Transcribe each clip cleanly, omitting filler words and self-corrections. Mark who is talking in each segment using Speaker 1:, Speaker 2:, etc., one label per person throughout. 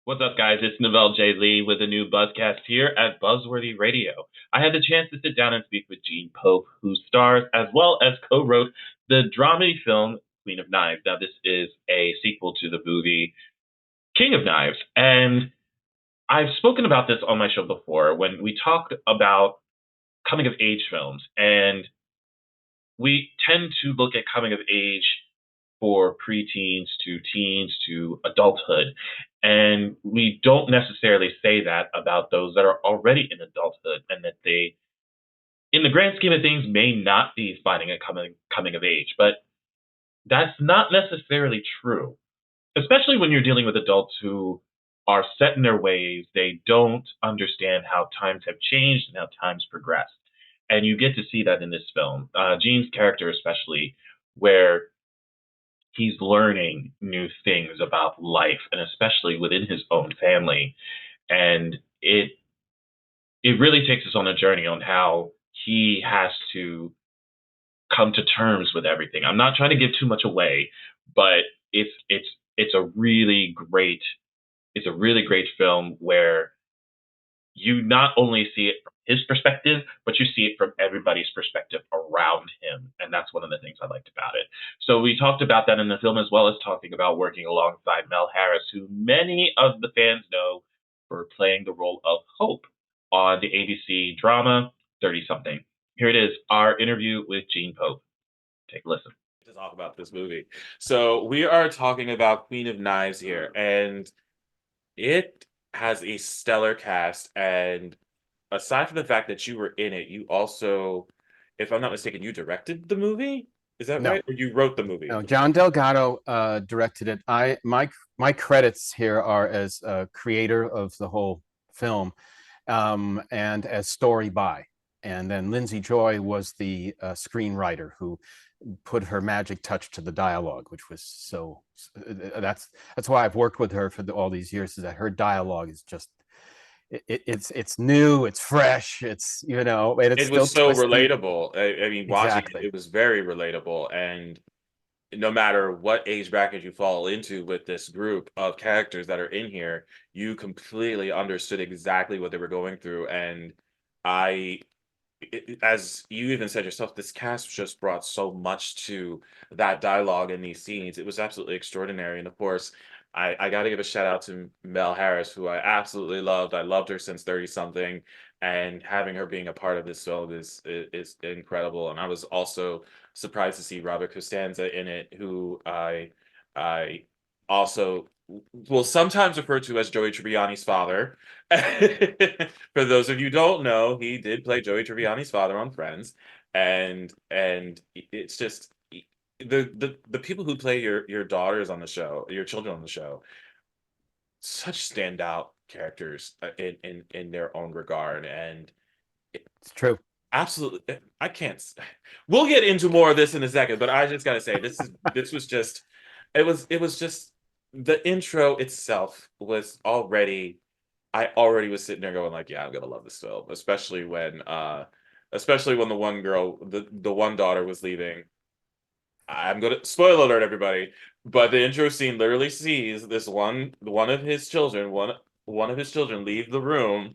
Speaker 1: What's up, guys? It's Novell J. Lee with a new Buzzcast here at Buzzworthy Radio. I had the chance to sit down and speak with Gene Pope, who stars as well as co-wrote the dramedy film Queen of Knives. Now, this is a sequel to the movie King of Knives, and I've spoken about this on my show before when we talked about coming of age films, and we tend to look at coming of age for preteens to teens to adulthood. And we don't necessarily say that about those that are already in adulthood and that they, in the grand scheme of things, may not be finding a coming of age. But that's not necessarily true, especially when you're dealing with adults who are set in their ways. They don't understand how times have changed and how times progressed. And you get to see that in this film. Gene's character, especially, where he's learning new things about life and especially within his own family. And it really takes us on a journey on how he has to come to terms with everything. I'm not trying to give too much away, but it's a really great it's a really great film where you not only see it from his perspective, but you see it from everybody's perspective around him. And that's one of the things I liked about it. So we talked about that in the film, as well as talking about working alongside Mel Harris, who many of the fans know for playing the role of Hope on the ABC drama 30 something. Here it is, our interview with Gene Pope. Take a listen.
Speaker 2: To talk about this movie. So we are talking about Queen of Knives here, and it has a stellar cast. And aside from the fact that you were in it, you also, if I'm not mistaken, you directed the movie. Is that
Speaker 3: No,
Speaker 2: right? Or you wrote the movie?
Speaker 3: no. John Delgado directed it. My credits here are as creator of the whole film, and as story by. And then Lindsay Joy was the screenwriter who put her magic touch to the dialogue, which was so. That's why I've worked with her for all these years. Is that her dialogue is just it's new, it's fresh, and it's
Speaker 2: It
Speaker 3: still
Speaker 2: was so
Speaker 3: twisty.
Speaker 2: relatable. I mean, watching it,
Speaker 3: Exactly.
Speaker 2: it was very relatable. And no matter what age bracket you fall into with this group of characters that are in here, you completely understood exactly what they were going through. And I, as you even said yourself, this cast just brought so much to that dialogue and these scenes. It was absolutely extraordinary. And of course, I got to give a shout out to Mel Harris, who I absolutely loved. I loved her since 30 something, and having her being a part of this film is incredible. And I was also surprised to see Robert Costanza in it, who I also will sometimes refer to as Joey Tribbiani's father. For those of you who don't know, he did play Joey Tribbiani's father on Friends, and it's just the people who play your daughters on the show, your children on the show, such standout characters in their own regard, and
Speaker 3: It's true.
Speaker 2: absolutely, I can't. We'll get into more of this in a second, but I just gotta say, this was just, it was just the intro itself was already. I already was sitting there going like, yeah, I'm gonna love this film, especially when the one girl, the one daughter was leaving. I'm gonna spoil alert everybody, but the intro scene literally sees this one of his children, one of his children leave the room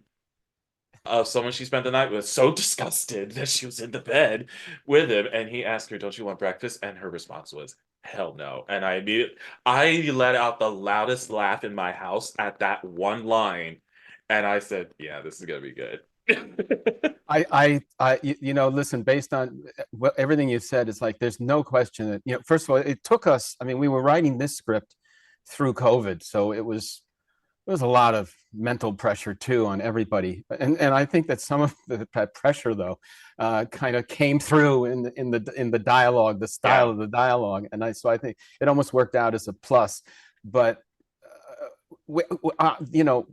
Speaker 2: of someone she spent the night with, so disgusted that she was in the bed with him, and he asked her, "Don't you want breakfast?" And her response was, "Hell no!" And I let out the loudest laugh in my house at that one line, and I said, "Yeah, this is gonna be good."
Speaker 3: Listen, based on everything you said, it's like there's no question that, first of all, it took us. I mean, we were writing this script through COVID, so it was a lot of mental pressure too on everybody, and I think that some of that pressure though kind of came through in the dialogue, the style
Speaker 2: Yeah.
Speaker 3: of the dialogue, and I think it almost worked out as a plus. But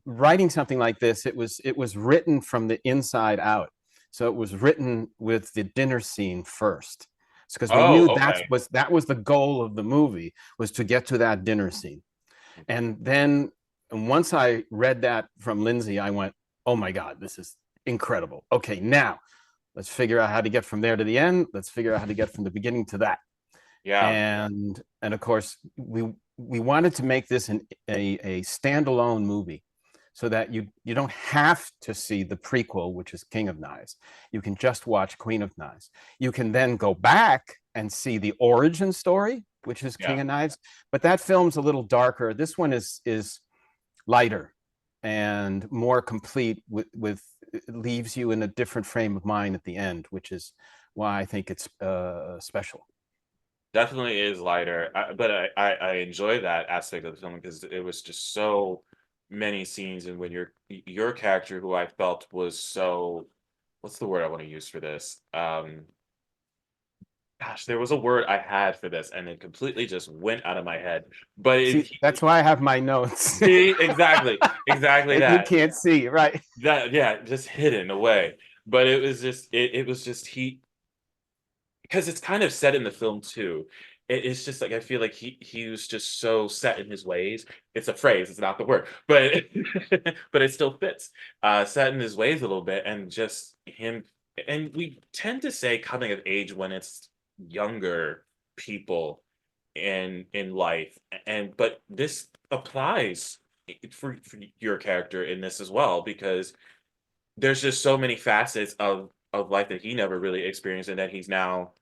Speaker 3: writing something like this, it was written from the inside out. So it was written with the dinner scene first, because we knew
Speaker 2: Oh, okay.
Speaker 3: that was the goal of the movie, was to get to that dinner scene. And then once I read that from Lindsay, I went, "Oh my God, this is incredible. Okay, now let's figure out how to get from there to the end. Let's figure out how to get from the beginning to that."
Speaker 2: Yeah.
Speaker 3: And of course, we wanted to make this a standalone movie so that you don't have to see the prequel, which is King of Knives. You can just watch Queen of Knives. You can then go back and see the origin story, which is King of Knives, but that film's a little darker. This one is lighter and more complete with it leaves you in a different frame of mind at the end, which is why I think it's special.
Speaker 2: Definitely is lighter, but I enjoy that aspect of the film because it was just so many scenes, and when your character, who I felt was so, what's the word I want to use for this? Gosh, there was a word I had for this, and it completely just went out of my head. But
Speaker 3: See, that's why I have my notes.
Speaker 2: see, exactly
Speaker 3: You
Speaker 2: that.
Speaker 3: can't see, right?
Speaker 2: That, yeah, just hidden away. But it was just it was just because it's kind of set in the film too. It's just like I feel like he was just so set in his ways. It's a phrase, it's not the word, but but it still fits. Set in his ways a little bit, and just him. And we tend to say coming of age when it's younger people in life, and but this applies for your character in this as well, because there's just so many facets of life that he never really experienced and that he's now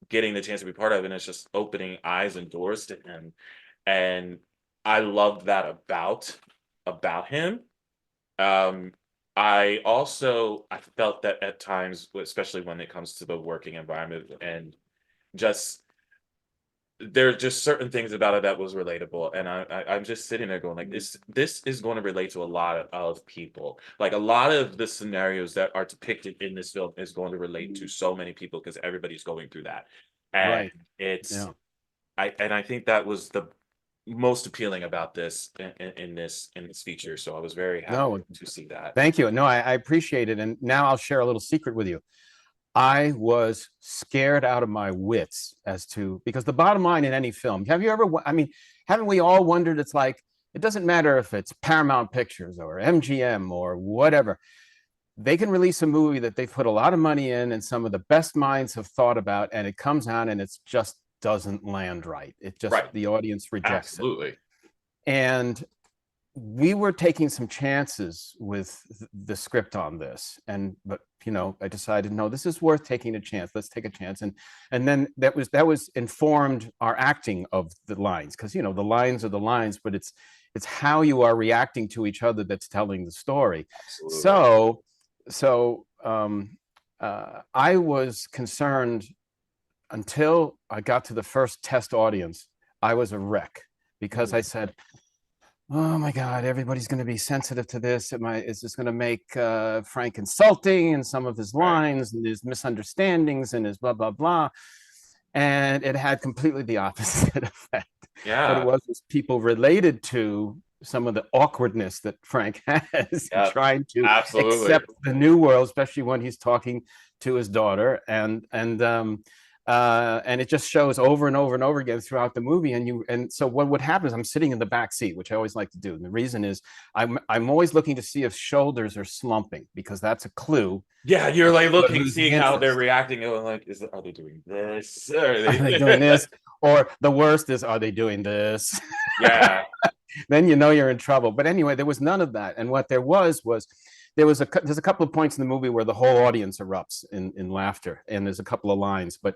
Speaker 2: getting the chance to be part of, and it's just opening eyes and doors to him. And I loved that about him. um I felt that at times, especially when it comes to the working environment, and just there are just certain things about it that was relatable, and I'm just sitting there going like, this is going to relate to a lot of people. Like, a lot of the scenarios that are depicted in this film is going to relate to so many people because everybody's going through that. And
Speaker 3: Right.
Speaker 2: it's
Speaker 3: Yeah.
Speaker 2: I think that was the most appealing about this in this feature. So I was very happy
Speaker 3: No,
Speaker 2: to see that.
Speaker 3: thank you. No, I appreciate it. And now I'll share a little secret with you. I was scared out of my wits as to, because the bottom line in any film, have you ever, I mean, haven't we all wondered? It's like, it doesn't matter if it's Paramount Pictures or MGM or whatever. They can release a movie that they've put a lot of money in and some of the best minds have thought about, and it comes out and it's just doesn't land right. It just,
Speaker 2: Right.
Speaker 3: the audience rejects it.
Speaker 2: Absolutely.
Speaker 3: And we were taking some chances with the script on this, but I decided, no, this is worth taking a chance. Let's take a chance. And then that was informed our acting of the lines, because the lines are the lines, but it's how you are reacting to each other that's telling the story.
Speaker 2: Absolutely.
Speaker 3: So I was concerned until I got to the first test audience. I was a wreck because I said, oh my God, everybody's going to be sensitive to this. Is this going to make Frank insulting in some of his lines, and his misunderstandings and his blah, blah, blah. And it had completely the opposite effect. What it was people related to some of the awkwardness that Frank has trying to accept the new world, especially when he's talking to his daughter. And it just shows over and over and over again throughout the movie. And so what would happen is I'm sitting in the back seat, which I always like to do. And the reason is I'm always looking to see if shoulders are slumping, because that's a clue.
Speaker 2: Yeah, you're like looking, seeing how they're reacting. Like, are they doing this? Are they
Speaker 3: doing this? Or the worst is, are they doing this?
Speaker 2: Yeah.
Speaker 3: Then you're in trouble. But anyway, there was none of that. And what there was there's a couple of points in the movie where the whole audience erupts in laughter, and there's a couple of lines. But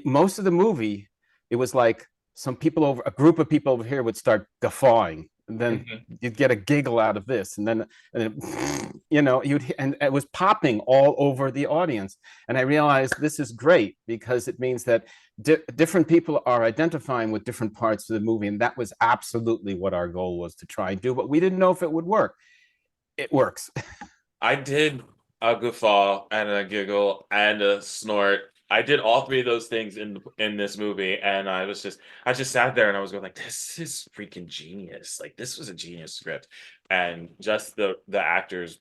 Speaker 3: most of the movie, it was like a group of people over here would start guffawing, and then you'd get a giggle out of this, and then and it was popping all over the audience. And I realized this is great, because it means that different people are identifying with different parts of the movie, and that was absolutely what our goal was to try and do. But we didn't know if it would work. It works.
Speaker 2: I did a guffaw and a giggle and a snort. I did all three of those things in this movie, and I just sat there and I was going like, this is freaking genius. Like, this was a genius script. And just the actors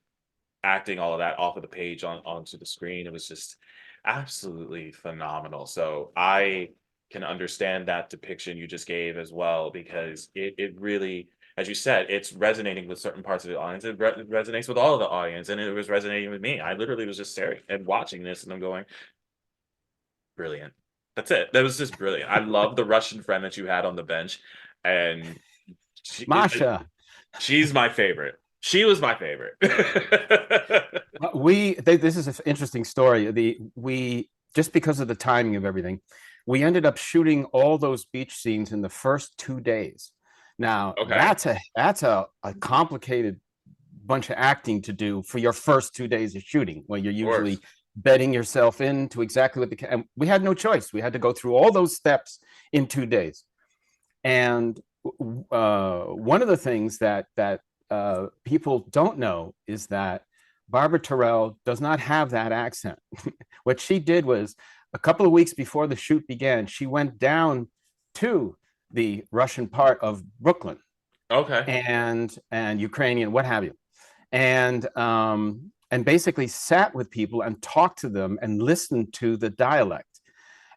Speaker 2: acting all of that off of the page onto the screen, it was just absolutely phenomenal. So I can understand that depiction you just gave as well, because it really, as you said, it's resonating with certain parts of the audience. It resonates with all of the audience, and it was resonating with me. I literally was just staring and watching this, and I'm going, brilliant. That's it. That was just brilliant. I love the Russian friend that you had on the bench. and
Speaker 3: Masha.
Speaker 2: she's my favorite. She was my favorite.
Speaker 3: This is an interesting story. We just because of the timing of everything, we ended up shooting all those beach scenes in the first 2 days. Now
Speaker 2: Okay.
Speaker 3: that's a complicated bunch of acting to do for your first 2 days of shooting, when you're
Speaker 2: Of
Speaker 3: usually
Speaker 2: course.
Speaker 3: bedding yourself into exactly what and we had no choice. We had to go through all those steps in 2 days. And one of the things that people don't know is that Barbara Terrell does not have that accent. What she did was, a couple of weeks before the shoot began, she went down to the Russian part of Brooklyn
Speaker 2: Okay.
Speaker 3: and Ukrainian, what have you, and basically sat with people and talked to them and listened to the dialect.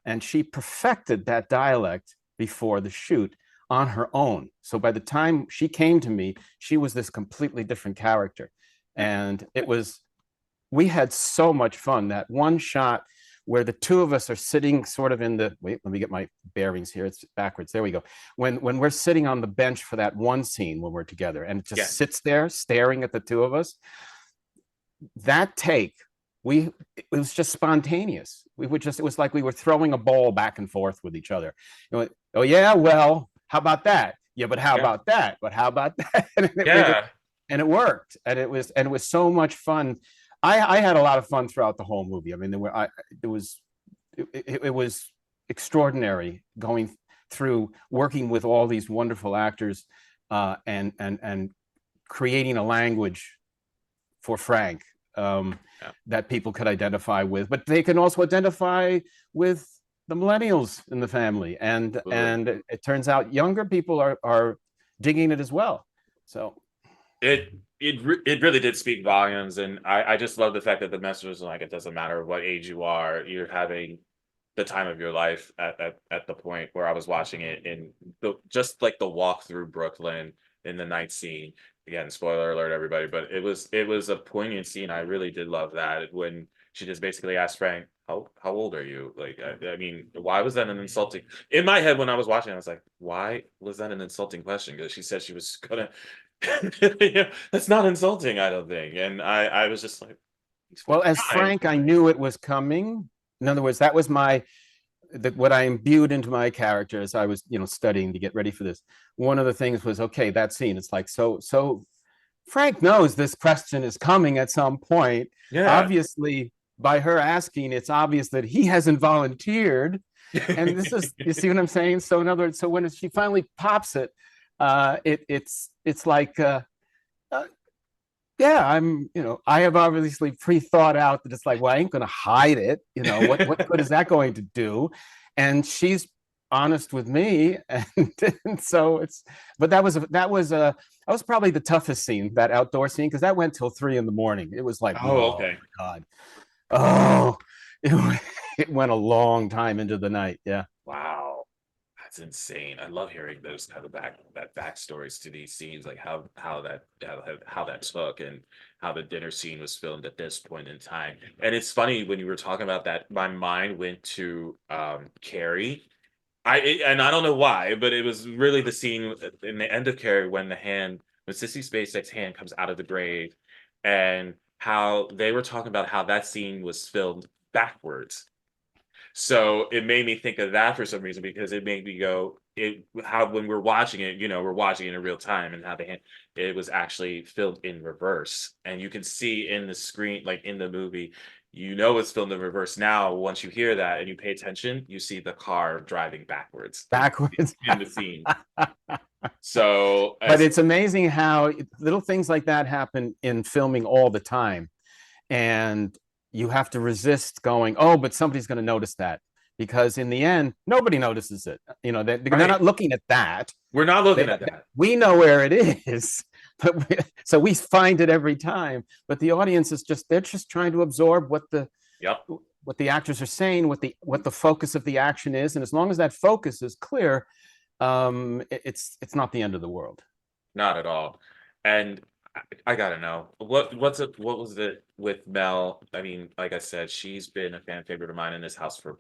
Speaker 3: And she perfected that dialect before the shoot on her own. So by the time she came to me, she was this completely different character. And we had so much fun. That one shot where the two of us are sitting sort of in the, wait, let me get my bearings here. It's backwards. There we go. When we're sitting on the bench for that one scene when we're together, and it just sits there staring at the two of us, that take, it was just spontaneous. It was like we were throwing a ball back and forth with each other. Oh yeah, well, how about that? Yeah, but how about that? But how about that? And it worked, and it was so much fun. I had a lot of fun throughout the whole movie. I mean, it was extraordinary going through working with all these wonderful actors, and creating a language for Frank, that people could identify with, but they can also identify with the millennials in the family, and it turns out younger people are digging it as well. So
Speaker 2: it really did speak volumes, and I just love the fact that the message was like, it doesn't matter what age you are, you're having the time of your life at the point where I was watching it, in just like the walk through Brooklyn in the night scene. Again, spoiler alert, everybody, but it was a poignant scene. I really did love that, when she just basically asked Frank, how old are you? Like, I mean, why was that an insulting? In my head when I was watching, I was like, why was that an insulting question? Because she said she was gonna. Yeah, that's not insulting, I don't think. And I was just like,
Speaker 3: well, as Frank, I knew it was coming. In other words, that was what I imbued into my character as I was, studying to get ready for this. One of the things was, okay, that scene, it's like, so Frank knows this question is coming at some point.
Speaker 2: yeah.
Speaker 3: Obviously, by her asking, it's obvious that he hasn't volunteered. And this is, you see what I'm saying? So in other words, so when she finally pops it, it's like, yeah, I have obviously pre-thought out that it's like, well, I ain't gonna hide it. What good is that going to do? And she's honest with me, and so but that was probably the toughest scene, that outdoor scene, because that went till 3 a.m. It was like,
Speaker 2: oh, okay.
Speaker 3: My God, oh, it went a long time into the night. Yeah.
Speaker 2: Wow. That's insane. I love hearing those kind of backstories to these scenes, like how that took, and how the dinner scene was filmed at this point in time. And it's funny, when you were talking about that, my mind went to Carrie. And I don't know why, but it was really the scene in the end of Carrie, when Sissy Spacek's hand comes out of the grave, and how they were talking about how that scene was filmed backwards. So it made me think of that for some reason, because it made me go, how when we're watching it, we're watching it in real time, and how it was actually filmed in reverse. And you can see in the screen, like in the movie, it's filmed in reverse. Now, once you hear that and you pay attention, you see the car driving backwards in the scene. So,
Speaker 3: but it's amazing how little things like that happen in filming all the time. And you have to resist going, oh, but somebody's going to notice that, because in the end, nobody notices it. They're not looking at that.
Speaker 2: We're not looking at that.
Speaker 3: We know where it is, but so we find it every time. But the audience they're just trying to absorb what the actors are saying, what the focus of the action is, and as long as that focus is clear, it's not the end of the world.
Speaker 2: Not at all. And I gotta know, what was it with Mel? I mean, like I said, she's been a fan favorite of mine in this house for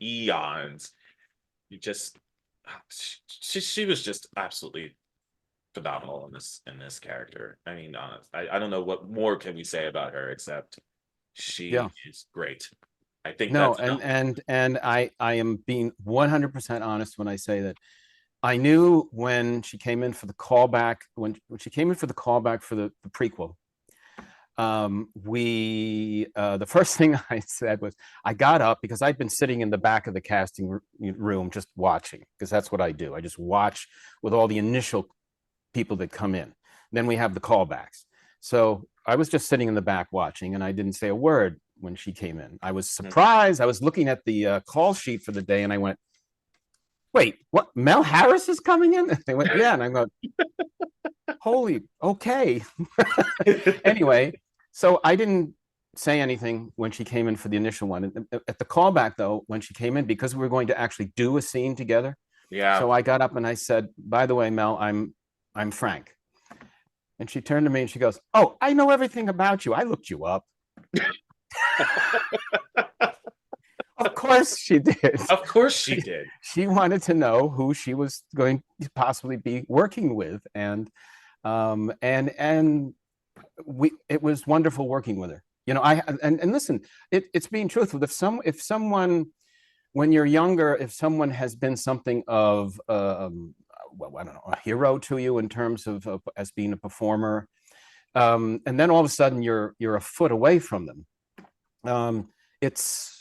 Speaker 2: eons. she was just absolutely phenomenal in this character. I mean, I don't know what more can we say about her except
Speaker 3: Yeah.
Speaker 2: she is great. I think
Speaker 3: No,
Speaker 2: that's enough.
Speaker 3: and I am being 100% honest when I say that I knew when she came in for the callback, when she came in for the callback for the prequel, the first thing I said was, I got up because I'd been sitting in the back of the casting room just watching, because that's what I do. I just watch with all the initial people that come in. Then we have the callbacks. So I was just sitting in the back watching, and I didn't say a word when she came in. I was surprised. I was looking at the call sheet for the day, and I went, wait, what? Mel Harris is coming in? And they went, yeah. And I go, holy, okay. Anyway, so I didn't say anything when she came in for the initial one. At the callback, though, when she came in, because we were going to actually do a scene together.
Speaker 2: Yeah.
Speaker 3: So I got up and I said, by the way, Mel, I'm Frank. And she turned to me and she goes, oh, I know everything about you. I looked you up. Of course she did.
Speaker 2: Of course she did.
Speaker 3: She wanted to know who she was going to possibly be working with. And it was wonderful working with her. You know, and listen, it's being truthful. If someone, when you're younger, if someone has been something of well, I don't know, a hero to you in terms of as being a performer, and then all of a sudden you're a foot away from them, it's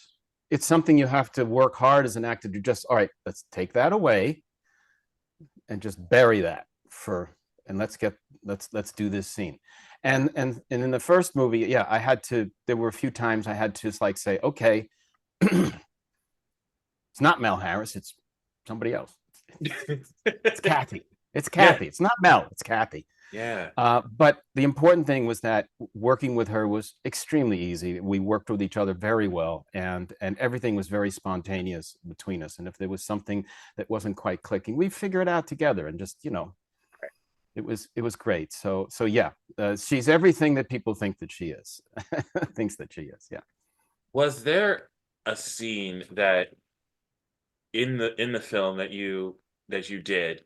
Speaker 3: something you have to work hard as an actor to just, all right, let's take that away and just bury that and let's do this scene. And in the first movie, yeah, there were a few times I had to just like say, okay, it's not Mel Harris, it's somebody else. It's Kathy. It's Kathy. Yeah. It's not Mel, it's Kathy.
Speaker 2: Yeah.
Speaker 3: But the important thing was that working with her was extremely easy. We worked with each other very well, and everything was very spontaneous between us. And if there was something that wasn't quite clicking, we figure it out together, and just, you know, it was great. So yeah, she's everything that people think that she is. Thinks that she is. Yeah.
Speaker 2: Was there a scene that in the film that you did,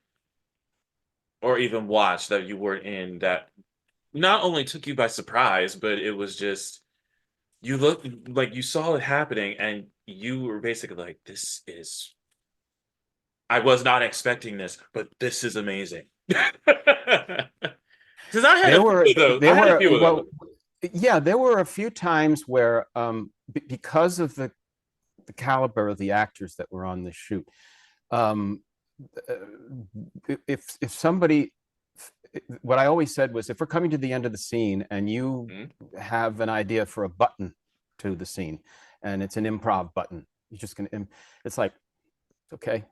Speaker 2: or even watched, that you were in, that not only took you by surprise, but it was just, you looked like you saw it happening and you were basically like, I was not expecting this, but this is amazing. Because I had a few of those.
Speaker 3: Yeah, there were a few times where, because of the caliber of the actors that were on the shoot, if somebody, what I always said was, if we're coming to the end of the scene and you have an idea for a button to the scene, and it's an improv button, you're just gonna, it's like, okay,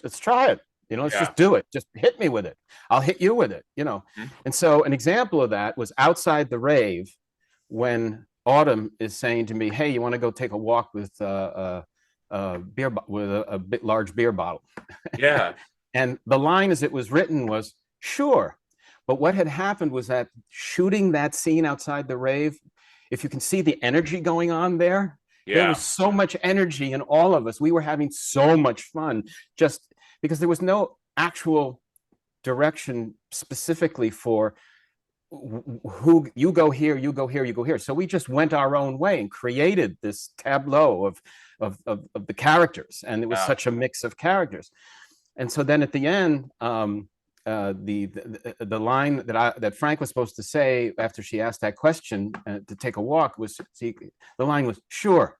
Speaker 3: let's try it. You know, let's just do it. Just hit me with it. I'll hit you with it, you know. And so an example of that was outside the rave, when Autumn is saying to me, hey, you want to go take a walk with a large beer bottle?
Speaker 2: Yeah.
Speaker 3: And the line as it was written was, sure. But what had happened was that shooting that scene outside the rave, if you can see the energy going on there, there was so much energy in all of us. We were having so much fun, just because there was no actual direction specifically for who, you go here, you go here, you go here. So we just went our own way and created this tableau of the characters, and it was such a mix of characters. And so then at the end, the line that Frank was supposed to say after she asked that question to take a walk was, the line was, sure.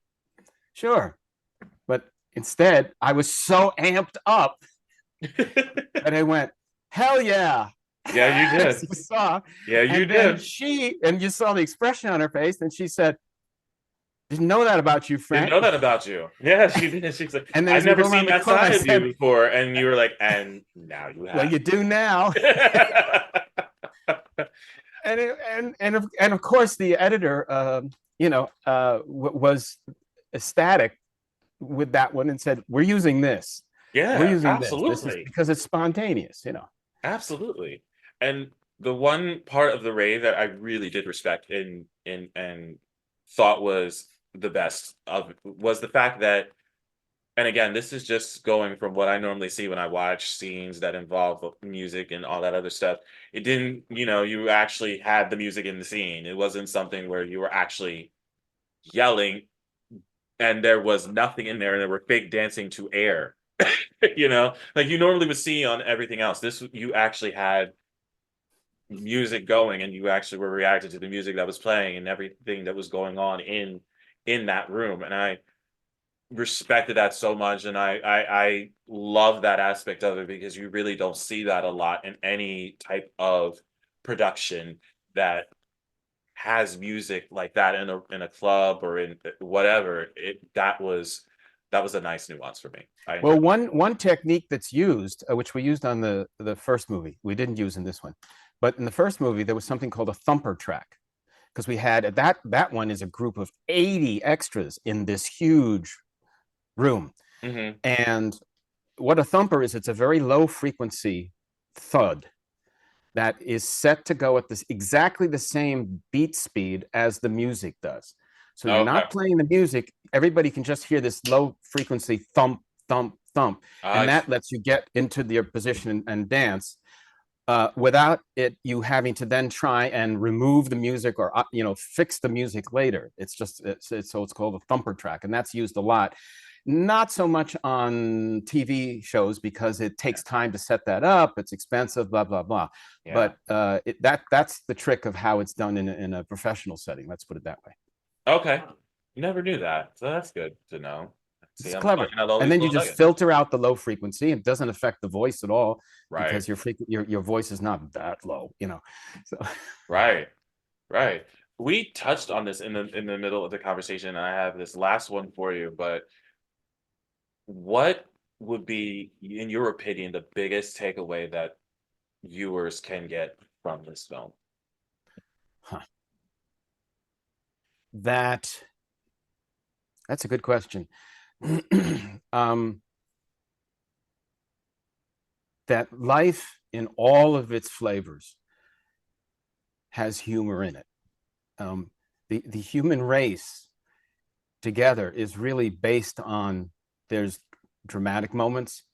Speaker 3: But instead, I was so amped up and I went, hell yeah.
Speaker 2: Yeah, you did.
Speaker 3: You saw.
Speaker 2: Yeah, you did.
Speaker 3: And you saw the expression on her face, and she said, didn't know that about you, Frank.
Speaker 2: Didn't know that about you. Yeah, she did. She's like,
Speaker 3: and
Speaker 2: I've never seen that side of you before. And you were like, and now you have.
Speaker 3: Well, you do now. and of course, the editor, was ecstatic with that one and said, we're using this.
Speaker 2: Yeah,
Speaker 3: we're using
Speaker 2: absolutely.
Speaker 3: This is because it's spontaneous, you know.
Speaker 2: Absolutely. And the one part of the rave that I really did respect and thought was the best of was the fact that And again, this is just going from what I normally see when I watch scenes that involve music and all that other stuff. It didn't, you actually had the music in the scene. It wasn't something where you were actually yelling and there was nothing in there and there were fake dancing to air. Like you normally would see on everything else. This you actually had music going and you actually were reacting to the music that was playing and everything that was going on in that room. And I respected that so much, and I love that aspect of it because you really don't see that a lot in any type of production that has music like that in a club or in whatever. That was a nice nuance for me. I
Speaker 3: Well,
Speaker 2: enjoyed
Speaker 3: one technique that's used, which we used on the first movie, we didn't use in this one, but in the first movie there was something called a thumper track, because we had that one is a group of 80 extras in this huge room.
Speaker 2: it.
Speaker 3: And what a thumper is, it's a very low frequency thud that is set to go at this exactly the same beat speed as the music does. So you're
Speaker 2: Okay.
Speaker 3: not playing the music, everybody can just hear this low frequency thump, thump, thump, and that lets you get into your position and dance without you having to then try and remove the music or fix the music later. It's so it's called a thumper track, and that's used a lot. Not so much on TV shows because it takes time to set that up. It's expensive, blah blah blah.
Speaker 2: Yeah.
Speaker 3: But that's the trick of how it's done in a professional setting. Let's put it that way.
Speaker 2: Okay. Never knew that. So that's good to know. See,
Speaker 3: It's
Speaker 2: I'm
Speaker 3: clever.
Speaker 2: finding out all
Speaker 3: And
Speaker 2: these
Speaker 3: then you
Speaker 2: little
Speaker 3: just
Speaker 2: nuggets.
Speaker 3: filter out the low frequency. It doesn't affect the voice at all
Speaker 2: Right.
Speaker 3: because your voice is not that low. So
Speaker 2: Right. Right. We touched on this in the middle of the conversation, and I have this last one for you, but what would be, in your opinion, the biggest takeaway that viewers can get from this film?
Speaker 3: huh. That's a good question. That life in all of its flavors has humor in it. The human race together is really based on, there's dramatic moments,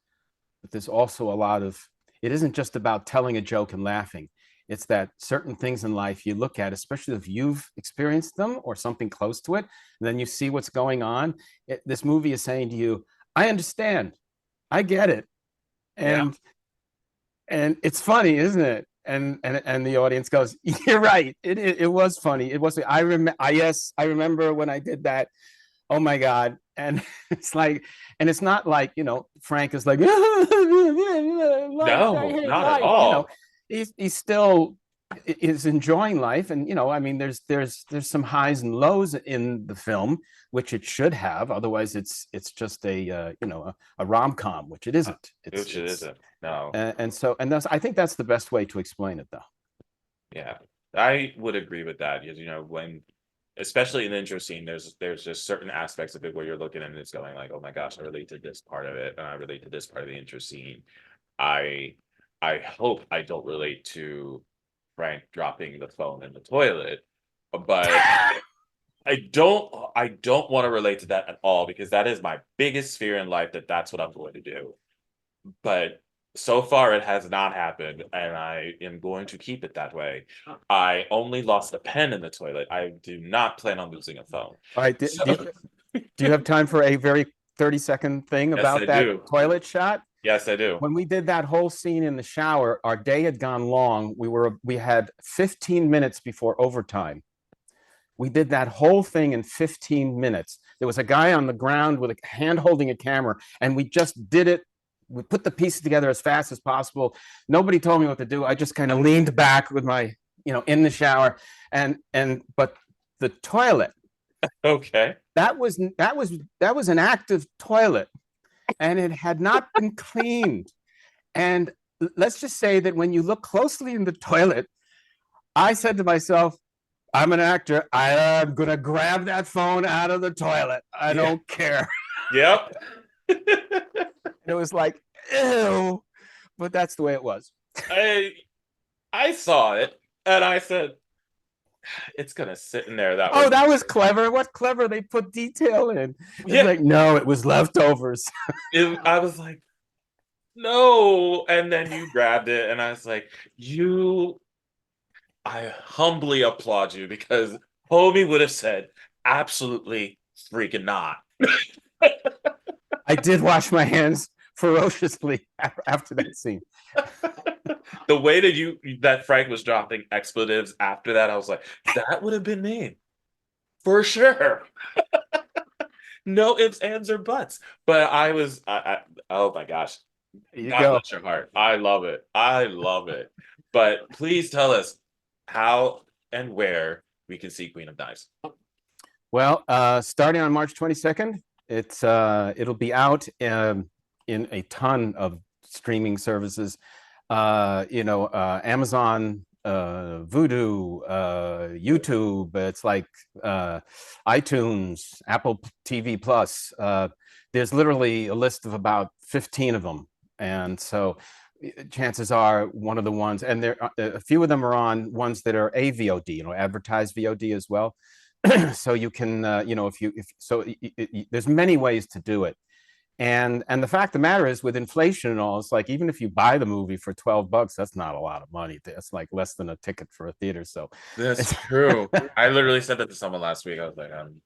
Speaker 3: but there's also a lot of, it isn't just about telling a joke and laughing. It's that certain things in life you look at, especially if you've experienced them or something close to it, and then you see what's going on. This movie is saying to you, I understand, I get it.
Speaker 2: Yeah.
Speaker 3: And it's funny, isn't it? And the audience goes, you're right, it was funny, it was. Yes, I remember when I did that. Oh my God. And it's like, and it's not like, Frank is like, life, I
Speaker 2: No,
Speaker 3: hate
Speaker 2: not at
Speaker 3: life.
Speaker 2: all.
Speaker 3: He's still is enjoying life. And, I mean, there's some highs and lows in the film, which it should have. Otherwise it's just a rom-com, which it isn't.
Speaker 2: Which it isn't. No.
Speaker 3: And that's, I think that's the best way to explain it though.
Speaker 2: Yeah. I would agree with that because, when especially in the intro scene, there's just certain aspects of it where you're looking and it's going like, oh my gosh, I relate to this part of it, and I relate to this part of the intro scene. I I hope I don't relate to Frank dropping the phone in the toilet, but I don't want to relate to that at all because that is my biggest fear in life, that's what I'm going to do. But so far it has not happened, and I am going to keep it that way. I only lost a pen in the toilet. I do not plan on losing a phone.
Speaker 3: All right.
Speaker 2: So,
Speaker 3: Do you have time for a very 30-second thing
Speaker 2: yes, I
Speaker 3: about that
Speaker 2: do.
Speaker 3: toilet shot?
Speaker 2: Yes, I do.
Speaker 3: When we did that whole scene in the shower, our day had gone long. We had 15 minutes before overtime. We did that whole thing in 15 minutes. There was a guy on the ground with a hand holding a camera, and we just did it. We put the pieces together as fast as possible. Nobody told me what to do. I just kind of leaned back with my, in the shower, but the toilet,
Speaker 2: Okay.
Speaker 3: that was an active toilet, and it had not been cleaned. And let's just say that when you look closely in the toilet, I said to myself, I'm an actor. I'm going to grab that phone out of the toilet. I don't care.
Speaker 2: Yep.
Speaker 3: It was like, ew. But that's the way it was.
Speaker 2: I saw it and I said, it's gonna sit in there that
Speaker 3: Oh,
Speaker 2: way.
Speaker 3: that was clever. What clever. They put detail in. It's
Speaker 2: Yeah,
Speaker 3: like, no, it was leftovers.
Speaker 2: I was like, no, and then you grabbed it, and I was like, I humbly applaud you because homie would have said, absolutely freaking not.
Speaker 3: I did wash my hands ferociously after that scene.
Speaker 2: The way that Frank was dropping expletives after that, I was like, that would have been me for sure. No ifs, ands, or buts. But oh my gosh,
Speaker 3: There you
Speaker 2: God
Speaker 3: go.
Speaker 2: bless your heart. I love it. I love it. But please tell us how and where we can see Queen of Knives.
Speaker 3: Well, starting on March 22nd, it'll be out in a ton of streaming services. Amazon, VUDU, YouTube. It's like iTunes, Apple TV Plus. There's literally a list of about 15 of them, and so chances are one of the ones, and there a few of them are on ones that are AVOD, advertised VOD as well. So you can, there's many ways to do it. And the fact of the matter is, with inflation and all, it's like, even if you buy the movie for $12, that's not a lot of money. That's like less than a ticket for a theater. So
Speaker 2: That's true. I literally said that to someone last week. I was like, I'm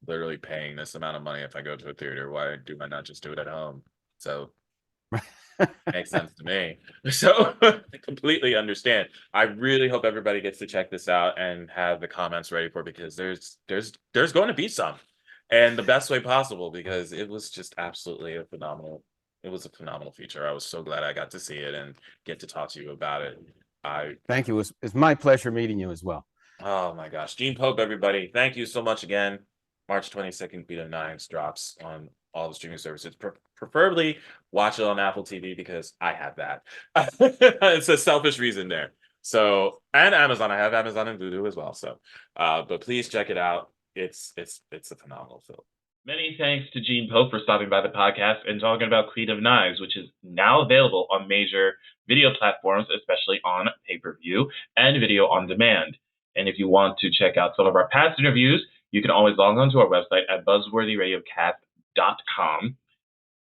Speaker 2: literally paying this amount of money if I go to a theater. Why do I not just do it at home? So makes sense to me. So I completely understand. I really hope everybody gets to check this out and have the comments ready for it, because there's going to be some, and the best way possible, because it was just absolutely it was a phenomenal feature. I was so glad I got to see it and get to talk to you about it.
Speaker 3: thank you. It's my pleasure meeting you as well.
Speaker 2: Oh my gosh, Gene Pope, everybody, thank you so much again. March 22nd, Beat of Nines drops on all the streaming services. Preferably watch it on Apple TV, because I have that. It's a selfish reason there. So, and Amazon, I have Amazon and VUDU as well. So, but please check it out. It's a phenomenal film.
Speaker 1: Many thanks to Gene Pope for stopping by the podcast and talking about Queen of Knives, which is now available on major video platforms, especially on pay-per-view and video on demand. And if you want to check out some of our past interviews, you can always log on to our website at buzzworthyradiocast.com.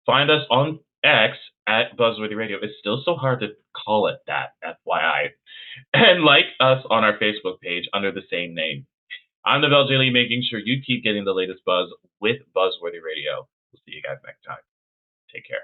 Speaker 1: Find us on X at Buzzworthy Radio. It's still so hard to call it that, FYI. And like us on our Facebook page under the same name. I'm the Bell Lee, making sure you keep getting the latest buzz with Buzzworthy Radio. We'll see you guys next time. Take care.